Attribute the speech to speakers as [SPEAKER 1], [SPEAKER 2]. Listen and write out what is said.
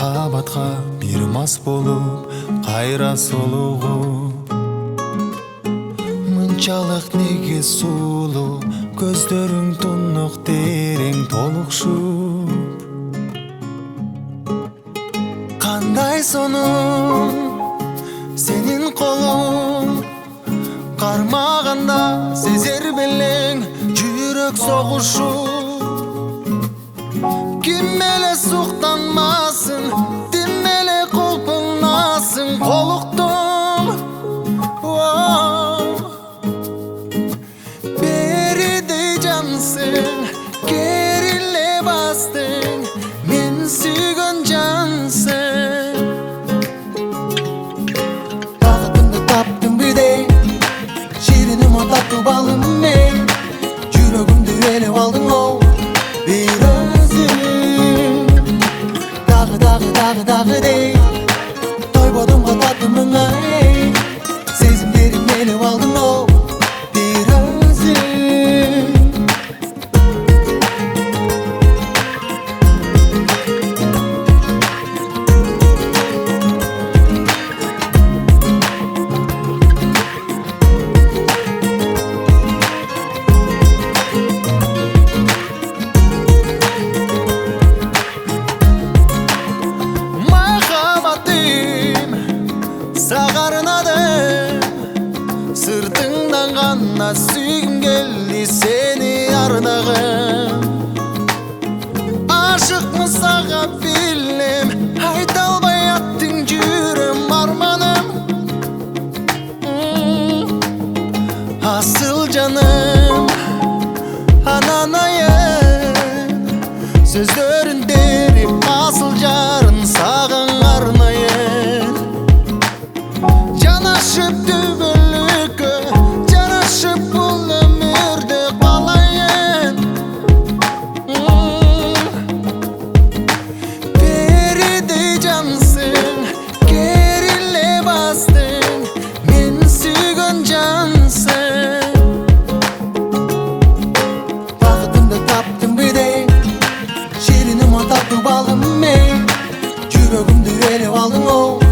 [SPEAKER 1] махабатка бир мас болуп кайра солугуп, мынчалык неге сулуу көздөрүң тунук терең толукшуп. Кандай сонун сенин колуң кармаганда сезер белең жүрөк согушуп. Ким эле суктанмасын, ким эле колпуңнасың колуктум. Беридей жансың, кериле бастың, мен сүйгөн жансың. Багытымды таптым бирдей, шириним таттуу балым мен, жүрөгүмдү ээлеп алдың оу. Bir özüm Dağı dey Toybodım da tatlımına Sezimlerim elip aldın o Bir özüm Сагарынаdım Sırtından gana süygüm geldi seni ardağım. Aşık mı sağa bildim, hayta almay attın cürüm armanım. Asıl canım ananayım, sözlerin derim asıl jarın sağın arnayın. Canaşıp dübüllükü, canaşıp bul ömürde kalayın. Beride cansın, gerile bastın, men süygön cansın. Bagытımды таптым бирдей, шириnim o tattуу балым мен, жүрөгүмдү ээлеп алдың оу.